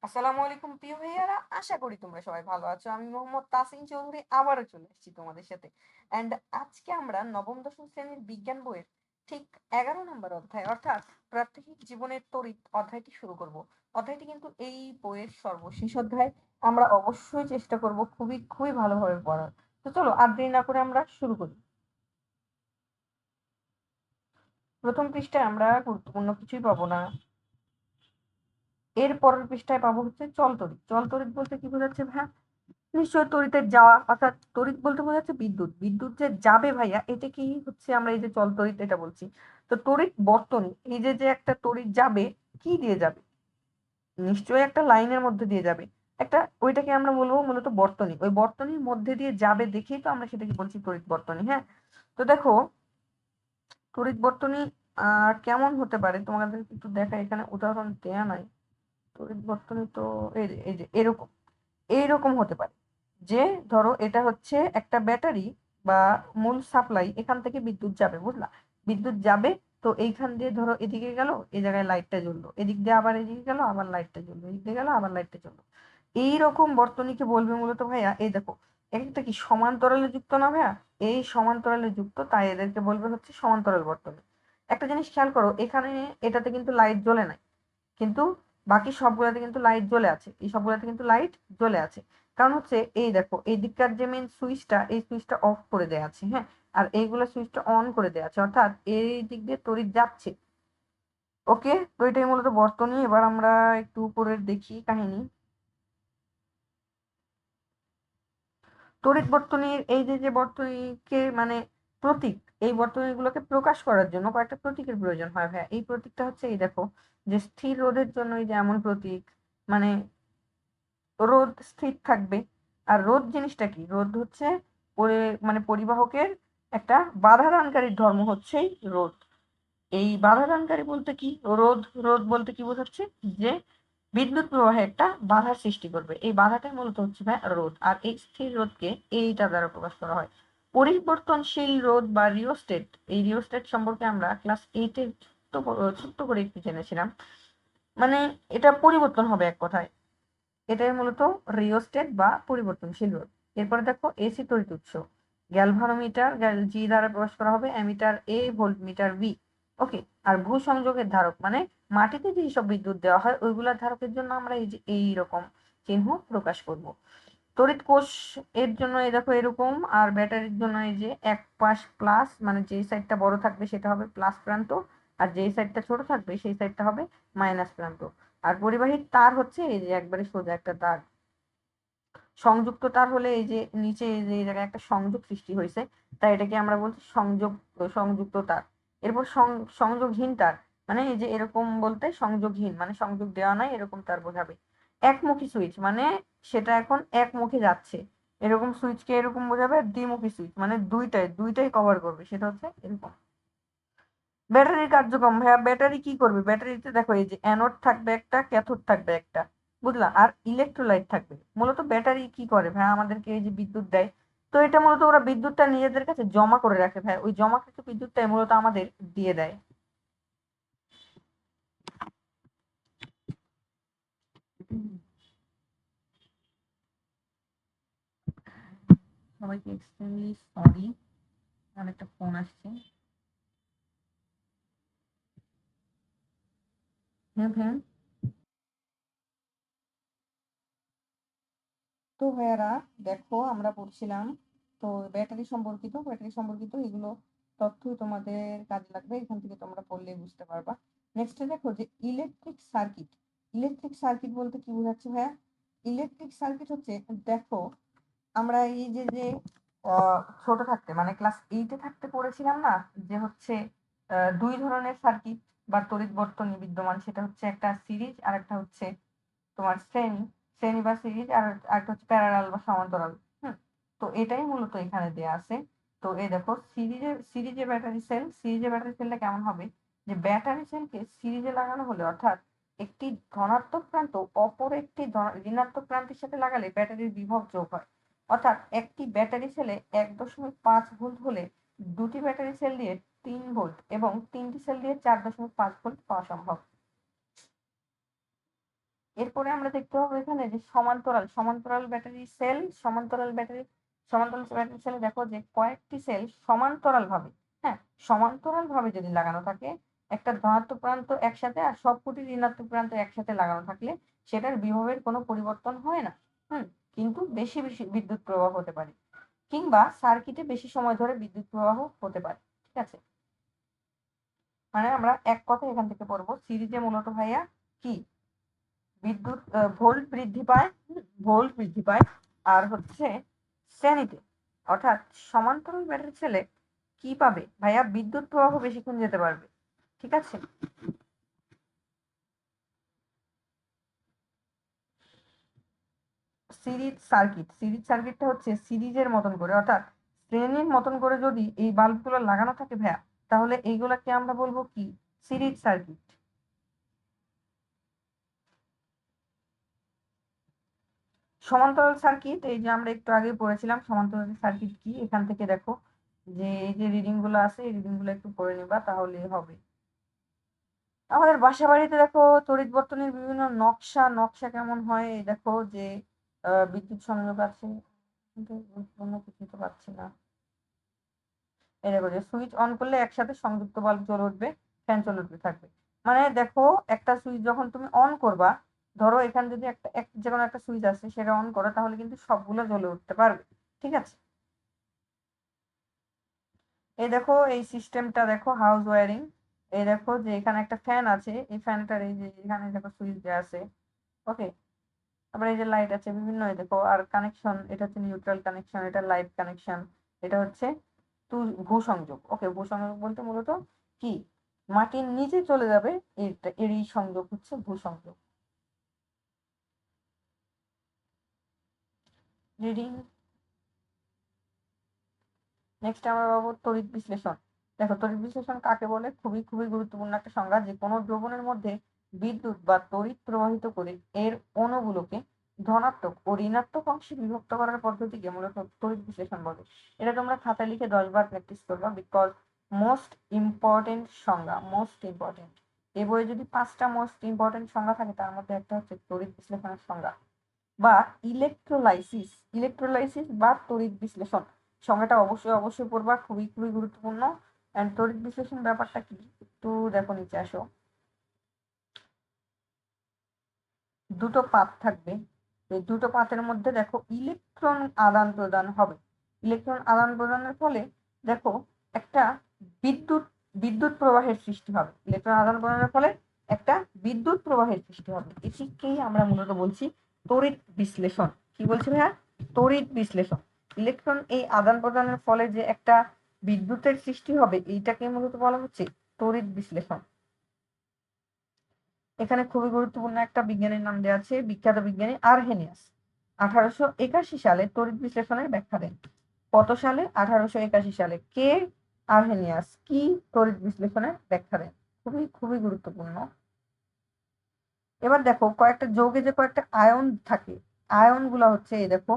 আসসালামু আলাইকুম প্রিয় ভাইয়ারা, আশা করি তোমরা সবাই ভালো আছো। আমি মোহাম্মদ তাসিন চৌধুরী আবারও চলে এসেছি তোমাদের সাথে। অ্যান্ড আজকে আমরা নবম দশম শ্রেণীর বিজ্ঞান বইয়ের ঠিক 11 নম্বর অধ্যায় অর্থাৎ প্রাত্যহিক জীবনের তড়িৎ অধ্যায়টি শুরু করব। অধ্যায়টি কিন্তু এই বইয়ের সর্বশেষ অধ্যায়। আমরা অবশ্যই চেষ্টা করব খুবই খুবই ভালোভাবে পড়ার। তো চলো আর দেরি না করে আমরা শুরু করি। প্রথম পৃষ্ঠায় আমরা গুরুত্বপূর্ণ কিছুই পাবো না। এর পরের পৃষ্ঠায় পাবো হচ্ছে চলতড়িৎ। চলতড়িৎ বলতে কি বোঝাচ্ছে ভাইয়া? নিশ্চয়ই তড়িতের যাওয়া, অর্থাৎ তড়িৎ বলতে বোঝাচ্ছে বিদ্যুৎ। বিদ্যুৎ যে যাবে ভাইয়া, এটা কি হচ্ছে আমরা এই যে চল তড়িৎ এটা বলছি। তো তড়িৎ বর্তনী, এই যে যে একটা তড়িৎ যাবে, কি দিয়ে যাবে? নিশ্চয়ই একটা লাইনের মধ্যে দিয়ে যাবে। একটা ওইটাকে আমরা বলবো মূলত বর্তনী। ওই বর্তনীর মধ্যে দিয়ে যাবে দেখেই তো আমরা সেটাকে বলছি তড়িৎ বর্তনী। হ্যাঁ, তো দেখো তড়িৎ বর্তনী কেমন হতে পারে তোমাদের একটু দেখা, এখানে উদাহরণ দেয়া নাই। তড়িৎ বর্তনী তো এই যে এরকম এইরকম হতে পারে যে ধরো এটা হচ্ছে একটা ব্যাটারি বা মূল সাপ্লাই, এখান থেকে বিদ্যুৎ যাবে, বুঝলা? বিদ্যুৎ যাবে, তো এইখান দিয়ে ধরো এদিকে গেল, এই জায়গায় লাইটটা জ্বললো, এদিক দিয়ে আবার এদিকে গেল, আবার লাইটটা জ্বললো, এদিক দিয়ে গেল, আবার লাইটটা জ্বললো। এইরকম বর্তনীকে বলবে মূলত ভাইয়া, এই দেখো একটা কি সমান্তরালে যুক্ত না ভাইয়া? এই সমান্তরালে যুক্ত, তাই এদেরকে বলবে হচ্ছে সমান্তরাল বর্তনী। একটা জিনিস খেয়াল করো, এখানে এটাতে কিন্তু লাইট জ্বলে নাই, কিন্তু বাকি সবগুলাতে কিন্তু লাইট জ্বলে আছে। এই সবগুলাতে কিন্তু লাইট জ্বলে আছে। কারণ হচ্ছে এই দেখো এই দিককার যে মেইন সুইচটা, এই সুইচটা অফ করে দেওয়া আছে। হ্যাঁ, আর এইগুলা সুইচটা অন করে দেওয়া আছে, অর্থাৎ এই দিক দিয়ে তড়িৎ যাচ্ছে। ওকে, তো এটাই মূলত বর্তনী। এবার আমরা একটু উপরের দেখি কাহিনী। তড়িৎ বর্তনীর এই যে যে বর্তনীকে মানে প্রতীক, এই বর্তনীগুলোকে প্রকাশ করার জন্য কয়েকটা প্রতীকের প্রয়োজন হয় ভাইয়া। এই প্রতীকটা হচ্ছে এই দেখো, যে স্থির রোধের জন্য এই যে এমন প্রতীক, মানে রোধ স্থির থাকবে। আর রোধ জিনিসটা কি? রোধ হচ্ছে মানে পরিবাহকের একটা বাধা দানকারীর ধর্ম হচ্ছেই রোধ। এই বাধা দানকারী বলতে কি? রোধ রোধ বলতে কি বোঝাচ্ছে? যে বিদ্যুৎ প্রবাহে একটা বাধার সৃষ্টি করবে, এই বাধাটাই মূলত হচ্ছে ভাই রোধ। আর এই স্থির রোধকে এইটা দ্বারা প্রকাশ করা হয়। পরিবর্তনশীল রোধ বা রিওস্টেট, এই রিওস্টেট সম্পর্কে আমরা ক্লাস 8-এ ছোট্ট করে একটু জেনেছিলাম। মানে এটা পরিবর্তন হবে এক কথায়, এটাই মূলত রিওস্টেট বা পরিবর্তনশীল রোধ। এরপরে দেখো এসি তড়িৎ উৎস, গ্যালভানোমিটার জি দ্বারা প্রকাশ করা হবে, অ্যামিটার এ, ভোল্টমিটার ভি। ওকে, আর ভূ সংযোগের ধারক মানে মাটিতে যে সব বিদ্যুৎ দেওয়া হয় ওইগুলার ধারকের জন্য আমরা এই যে এইরকম চিহ্ন প্রকাশ করব। তড়িৎ কোষ এর জন্য এই দেখো এরকম, আর ব্যাটারির জন্য এই যে এক পাশ প্লাস, মানে যেই সাইডটা বড় থাকবে সেটা হবে প্লাস প্রান্ত, আর যেই সাইডটা ছোট থাকবে সেই সাইডটা হবে মাইনাস প্রান্ত। আর পরিবাহী তার হচ্ছে এই যে একবারে সোজা একটা তার। সংযুক্ত তার হলে এই যে নিচে এই যে এই জায়গায় একটা সংযোগ সৃষ্টি হয়েছে, তাই এটাকে আমরা বলছি সংযুক্ত তার। এরপর সংযোগহীন তার, মানে এই যে এরকম বলতে সংযোগহীন মানে সংযোগ দেওয়া নাই এরকম তার বোঝাবে। একমুখী সুইচ মানে সেটা এখন একমুখী যাচ্ছে, এরকম সুইচকে এরকম বোঝাবে। আর দ্বিমুখী সুইচ মানে দুইটাই দুইটাই কভার করবে, সেটা হচ্ছে এরকম। ব্যাটারির কার্যক্রম ভাইয়া, ব্যাটারি কি করবে? ব্যাটারিতে দেখো এই যে অ্যানোড থাকবে একটা, ক্যাথোড থাকবে একটা, বুঝলা? আর ইলেকট্রোলাইট থাকবে। মূলত ব্যাটারি কি করে ভাইয়া? আমাদেরকে এই যে বিদ্যুৎ দেয়। তো এটা মূলত ওরা বিদ্যুৎটা নিজেদের কাছে জমা করে রাখে ভাই, ওই জমাকৃত বিদ্যুৎটাই মূলত আমাদের দিয়ে দেয়। সবাইকে এক্সট্রিমলি সরি, আমার একটা ফোন আসছে। হুম হুম। তো ভাইয়ারা দেখো আমরা পড়ছিলাম, তো ব্যাটারি সম্পর্কিত এগুলো তথ্যই তোমাদের কাজে লাগবে, এখান থেকে তোমরা পড়লেই বুঝতে পারবা। নেক্সটে দেখো যে ইলেকট্রিক সার্কিট। ইলেকট্রিক সার্কিট বলতে কি বোঝাচ্ছে ভাইয়া? ইলেকট্রিক সার্কিট হচ্ছে, দেখো আমরা এই যে যে ছোট থাকতে মানে ক্লাস 8-এ থাকতে পড়েছিলাম না, যে হচ্ছে দুই ধরনের সার্কিট বা তড়িৎ বর্তনী বিদ্যমান, সেটা হচ্ছে একটা সিরিজ আর একটা হচ্ছে তোমার শ্রেণী। শ্রেণী বা সিরিজ, আর একটা হচ্ছে প্যারালাল বা সমান্তরাল। হুম, তো এটাই মূলত এখানে দেয়া আছে। তো এই দেখো সিরিজে ব্যাটারি সেলটা কেমন হবে? যে ব্যাটারি সেলকে সিরিজে লাগানো হলে, অর্থাৎ একটি ধনাত্মক প্রান্ত অপর একটি ঋণাত্মক প্রান্তের সাথে লাগালে ব্যাটারির বিভব যোগ হয়। অর্থাৎ একটি ব্যাটারি সেলে 1.5 ভোল্ট হলে দুটি ব্যাটারি সেল দিয়ে 3 ভোল্ট এবং তিনটি সেল দিয়ে 4.5 ভোল্ট পাওয়া সম্ভব। এরপরে আমরা দেখতে পাবো এখানে যে সমান্তরাল ব্যাটারি সেল, সমান্তরাল ব্যাটারি সেলে দেখো যে কয়েকটি সেল সমান্তরাল ভাবে, হ্যাঁ, সমান্তরাল ভাবে যদি লাগানো থাকে, একটা ধনাত্মক প্রান্ত একসাথে আর সবকটি ঋণাত্মক প্রান্ত একসাথে লাগানো থাকলে সেটার বিভবের কোনো পরিবর্তন হয় না। কিন্তু বেশি বেশি বিদ্যুৎ প্রবাহ হতে পারে, কিংবা সার্কিটে বেশি সময় ধরে বিদ্যুৎ প্রবাহ হতে পারে। ঠিক আছে, মানে আমরা এক কথা এখান থেকে পড়বো, সিরিজে মূলত ভাইয়া কি বিদ্যুৎ ভোল্ট বৃদ্ধি পায় আর হচ্ছে শ্রেণীতে, অর্থাৎ সমান্তরাল ব্যাটারি সেলে কি পাবে ভাইয়া, বিদ্যুৎ প্রবাহ বেশিক্ষণ যেতে পারবে। ঠিক আছে, সিরিজ সার্কিটটা হচ্ছে সিরিজের মতন করে, অর্থাৎ শ্রেণীর মতন করে যদি এই বাল্বগুলো লাগানো থাকে ভাইয়া, তাহলে এইগুলাকে আমরা বলবো কি, সিরিজ সার্কিট। সমান্তরাল সার্কিট, এই যে আমরা একটু আগে পড়েছিলাম সমান্তরাল সার্কিট কি, এখান থেকে দেখো যে এই যে রিডিং গুলো আছে, এই রিডিং গুলো একটু পড়ে নিবা তাহলে হবে। আমাদের বাসা বাড়িতে দেখো তড়িৎ বর্তনীর বিভিন্ন নকশা কেমন হয়, দেখো যে বিদ্যুৎ সংযোগ আছে, কিন্তু গুরুত্বপূর্ণ কিছু তো পাচ্ছি না। এই দেখো যে সুইচ অন করলে একসাথে সংযুক্ত বাল্ব জ্বলে উঠবে, ফ্যান চলে উঠবে থাকবে। মানে দেখো একটা সুইচ যখন তুমি অন করবা, ধরো এখানে যদি যে কোনো একটা সুইচ আছে সেটা অন করো, তাহলে কিন্তু সবগুলো জ্বলে উঠতে পারবে। ঠিক আছে, এই দেখো এই সিস্টেমটা দেখো হাউস ওয়ারিং। এই দেখো যে এখানে একটা ফ্যান আছে, এই ফ্যানটার এই যে এখানে দেখো সুইচ দেওয়া আছে। ওকে, তারপরে এই যে লাইট আছে বিভিন্ন, এই দেখো আর কানেকশন, এটা হচ্ছে নিউট্রাল কানেকশন, এটা লাইট কানেকশন, এটা হচ্ছে ভূসংযোগ। ওকে, ভূসংযোগ বলতে মূলত কি, মাটির নিচে চলে যাবে, এরই সংযোগ হচ্ছে ভূসংযোগ। রিডিং, নেক্সট আমরা পাবো তড়িৎ বিশ্লেষণ। দেখো তড়িৎ বিশ্লেষণ কাকে বলে, খুবই খুবই গুরুত্বপূর্ণ একটা সংজ্ঞা, যে কোনো দ্রবণের মধ্যে বিদ্যুৎ বা তড়িৎ প্রবাহিত করে এর অণুগুলোকে ধনাত্মক ও ঋণাত্মক অংশে বিভক্ত করার পদ্ধতিকে মূলত তড়িৎ বিশ্লেষণ বলে। এটা তোমরা খাতায় লিখে 10 বার প্র্যাকটিস করবা, বিকজ মোস্ট ইম্পর্টেন্ট সংজ্ঞা, মোস্ট ইম্পর্টেন্ট। এই বইয়ে যদি 5টা মোস্ট ইম্পর্টেন্ট সংজ্ঞা থাকে, তার মধ্যে একটা হচ্ছে তড়িৎ বিশ্লেষণের সংজ্ঞা বা ইলেকট্রোলাইসিস বা তড়িৎ বিশ্লেষণ। সংজ্ঞাটা অবশ্যই অবশ্যই পড়বা, খুবই খুবই গুরুত্বপূর্ণ। এন্ড তড়িৎ বিশ্লেষণ ব্যাপারটা কি, একটু দেখো নিচে আসো, দুটো পাত থাকবে, এই দুটো পাতের মধ্যে দেখো ইলেকট্রন আদান প্রদান হবে। ইলেকট্রন আদান প্রদানের ফলে দেখো একটা বিদ্যুৎ বিদ্যুৎ প্রবাহের সৃষ্টি হবে। ইলেকট্রন আদান প্রদানের ফলে একটা বিদ্যুৎ প্রবাহের সৃষ্টি হবে, এটিকেই আমরা মূলত বলছি তড়িৎ বিশ্লেষণ। কি বলছি ভাইয়া, তড়িৎ বিশ্লেষণ। ইলেকট্রন এই আদান প্রদানের ফলে যে একটা বিদ্যুতের সৃষ্টি হবে, এইটাকে মূলত বলা হচ্ছে তড়িৎ বিশ্লেষণ। এখানে খুবই গুরুত্বপূর্ণ একটা বিজ্ঞানীর নাম দেওয়া আছে, বিখ্যাত বিজ্ঞানী আর্হেনিয়াস। 1881 সালে তড়িৎ বিশ্লেষণের ব্যাখ্যা দেন। কত সালে, 1881 সালে। কে, আর্হেনিয়াস। কি, তড়িৎ বিশ্লেষণের ব্যাখ্যা দেন। খুবই খুবই গুরুত্বপূর্ণ। এবার দেখো কয়েকটা যৌগে যে কয়েকটা আয়ন থাকে, আয়ন গুলা হচ্ছে এই দেখো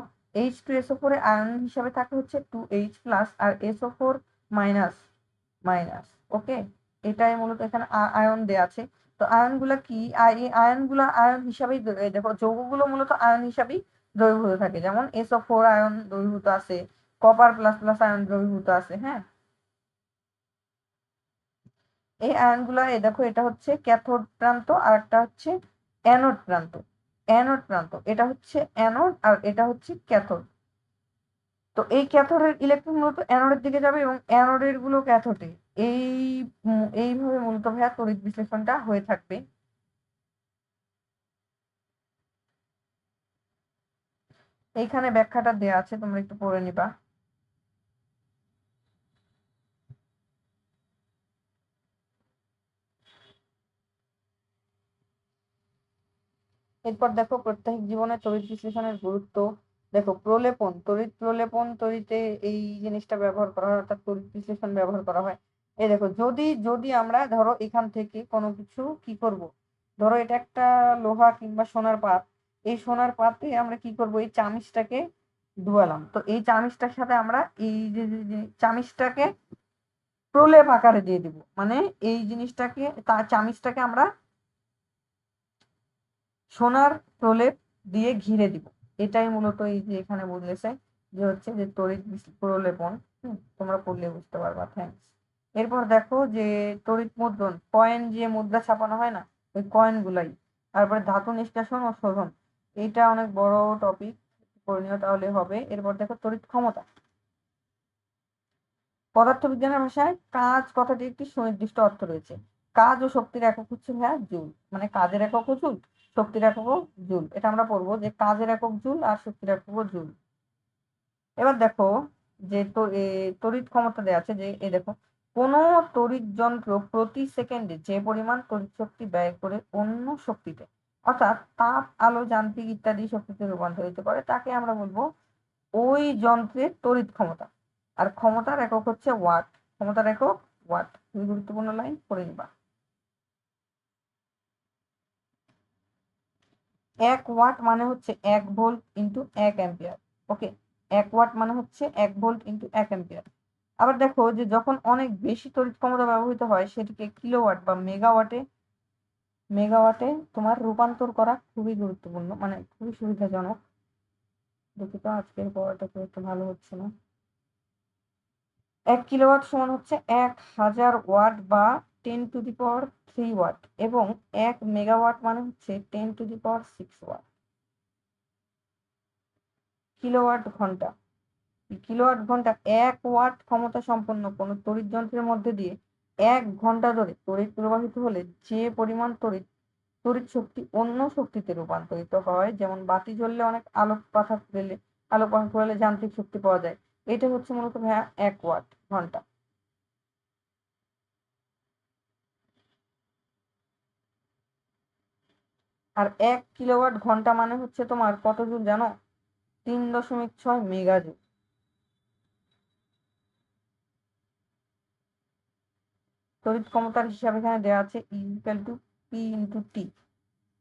H2SO4 এ আয়ন হিসাবে থাকে হচ্ছে 2H+ আর SO4 মাইনাস মাইনাস। ওকে, এটাই মূলত এখানে আয়ন দেয়া আছে। তো আয়নগুলা কি, এই আয়নগুলা আয়ন হিসাবেই দেখো যৌগগুলো মূলত আয়ন হিসাবেই দ্রবীভূত থাকে, যেমন SO4 আয়ন দ্রবীভূত আছে, কপার প্লাস প্লাস আয়ন দ্রবীভূত আছে। হ্যাঁ, এই আয়নগুলো এই দেখো, এটা হচ্ছে ক্যাথোড প্রান্ত আর একটা হচ্ছে অ্যানোড প্রান্ত। এটা হচ্ছে অ্যানোড আর এটা হচ্ছে ক্যাথোড। তো এই ক্যাথোডের ইলেকট্রন মূলত অ্যানোডের দিকে যাবে এবং অ্যানোডের গুলো ক্যাথোডে। এই এইভাবে মূলত ভাইয়া তড়িৎ বিশ্লেষণটা হয়ে থাকবে। এইখানে ব্যাখ্যাটা দেয়া আছে, তোমরা একটু পড়ে নিবা। এরপর দেখো প্রাত্যহিক জীবনে তড়িৎ বিশ্লেষণের গুরুত্ব। দেখো তড়িতে এই জিনিসটা ব্যবহার করা হয়, অর্থাৎ তড়িৎ বিশ্লেষণ ব্যবহার করা হয়। এই দেখো যদি যদি আমরা ধরো এখান থেকে কোনো কিছু কি করব, ধরো এটা একটা লোহা কিংবা সোনার পাত, এই সোনার পাতে আমরা কি করব, এই চামিচটাকে ডুবালাম, তো এই চামিচটার সাথে আমরা এই যে চামিচটাকে প্রলেপ আকারে দিয়ে দিব, মানে এই জিনিসটাকে চামিচটাকে আমরা সোনার প্রলেপ দিয়ে ঘিরে দিব। এটাই মূলত এই যে এখানে বলেছে যে হচ্ছে যে তড়িৎ প্রলেপন। তোমরা পড়লে বুঝতে পারবা। থ্যাংকস। এরপর দেখো যে তড়িৎ মুদ্রণ, কয়েন যে মুদ্রা ছাপানো হয় না, ওই কয়েন গুলাই। তারপরে ধাতু নিষ্কাশন ও শোধন, এটা অনেক বড় টপিক, করণীয় তাহলে হবে। এরপর দেখো তড়িৎ ক্ষমতা। পদার্থবিজ্ঞানের ভাষায় কাজ কথাটি একটি সুনির্দিষ্ট অর্থ রয়েছে। কাজ ও শক্তির একক হচ্ছে ভাইয়া জুল, মানে কাজের এককও জুল, শক্তির এককও জুল। এটা আমরা পড়বো যে কাজের একক জুল আর শক্তির এককও জুল। এবার দেখো যে তড়িৎ ক্ষমতা দেওয়া আছে যে এই দেখো, কোন তড়িৎ যন্ত্র প্রতি সেকেন্ডে যে পরিমাণ তড়িৎ শক্তি ব্যয় করে অন্য শক্তিতে, অর্থাৎ তাপ, আলো, যান্ত্রিক ইত্যাদি শক্তিতে রূপান্তরিত করে, তাকে আমরা বলবো ওই যন্ত্রের তড়িৎ ক্ষমতা। আর ক্ষমতার একক হচ্ছে ওয়াট। ক্ষমতার একক ওয়াট। খুবই গুরুত্বপূর্ণ লাইন, পড়ে নিবা। 1 ওয়াট মানে হচ্ছে 1 ভোল্ট ইন্টু 1 অ্যাম্পিয়ার। ওকে, 1 ওয়াট মানে হচ্ছে 1 ভোল্ট ইন্টু 1 অ্যাম্পিয়ার। আবার দেখো যে যখন অনেক বেশি তড়িৎ ক্ষমতা ব্যবহৃত হয় সেটিকে কিলোওয়াট বা মেগাওয়াটে তোমার রূপান্তর করা খুবই গুরুত্বপূর্ণ, মানে খুবই সুবিধাজনক। দুঃখিত, আজকের পড়াটা খুব একটা ভালো হচ্ছে না। 1 কিলোওয়াট সমান হচ্ছে 1000 ওয়াট বা 10⁻³ ওয়াট, এবং 1 মেগাওয়াট মানে হচ্ছে 10⁻⁶ ওয়াট। কিলোওয়াট ঘন্টা। কিলোওয়াট ঘন্টা 1 ওয়াট ক্ষমতা সম্পন্ন কোনো তড়িৎ যন্ত্রের মধ্যে দিয়ে 1 ঘন্টা ধরে তড়িৎ প্রবাহিত হলে যে পরিমাণ তড়িৎ শক্তি অন্য শক্তিতে রূপান্তরিত হয়, যেমন বাতি জ্বললে অনেক আলোক পাঠা করলে যান্ত্রিক শক্তি পাওয়া যায়। এটা হচ্ছে মূলত ভাইয়া 1 ওয়াট ঘন্টা। আর 1 কিলোওয়াট ঘন্টা মানে হচ্ছে তোমার কত জুল জানো? 3.6 মেগা জুল। তড়িৎ ক্ষমতার হিসাব এখানে দেওয়া আছে E = P × T।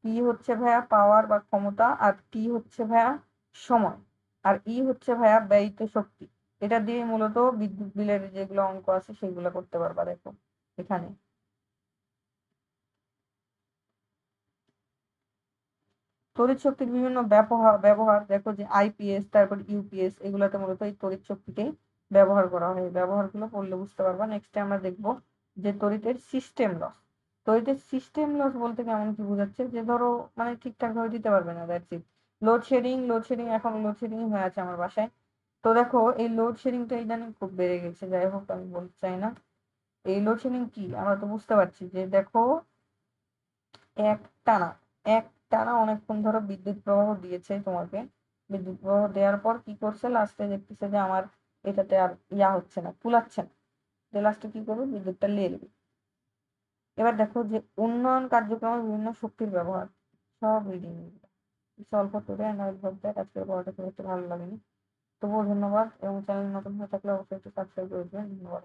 পি হচ্ছে ভাইয়া পাওয়ার বা ক্ষমতা, আর টি হচ্ছে ভাইয়া সময়, আর হচ্ছে ভাইয়া ব্যয়িত শক্তি। এটা দিয়ে মূলত বিদ্যুৎ বিলের যেগুলো অঙ্ক আছে সেগুলো করতে পারবা। দেখো এখানে তড়িৎ শক্তির বিভিন্ন ব্যবহার দেখো যে আইপিএস, তারপর ইউপিএস, এগুলাতে মূলত এই তড়িৎ শক্তিকে ব্যবহার করা হয়। ব্যবহারগুলো পড়লে বুঝতে পারবা। নেক্সটে আমরা দেখবো যে তড়িতের সিস্টেম লস। তড়িতের সিস্টেম লস বলতে কেমন কি বোঝাচ্ছে, যে ধরো মানে ঠিকঠাক ভাবে দিতে পারবে না, দ্যাটস ইট। লোডশেডিং এখন লোডশেডিং হয়ে আছে আমার বাসায়। তো দেখো এই লোডশেডিংটা ইদানিং খুব বেড়ে গেছে, যাই হোক আমি বলতে চাই না। এই লোডশেডিং কি আমরা তো বুঝতে পারছি যে দেখো একটানা একটানা অনেকক্ষণ ধরো বিদ্যুৎ প্রবাহ দিয়েছে তোমাকে। বিদ্যুৎ প্রবাহ দেওয়ার পর কি করছে, লাস্টে দেখতেছে যে আমার এটাতে আর হচ্ছে না, কুলাচ্ছে না। যে লাস্টে কি করবে, বিদ্যুৎটা নিয়ে নেবে। এবার দেখো যে উন্নয়ন কার্যক্রমে বিভিন্ন শক্তির ব্যবহার, সব রিডিং অল্প করে অ্যানালাইজ ভাবতে আজকের পড়াটা খুব একটা ভালো লাগেনি। তবুও ধন্যবাদ, এবং চ্যানেল নতুন হয়ে থাকলে অবশ্যই একটু সাবস্ক্রাইব করে দেবেন। ধন্যবাদ।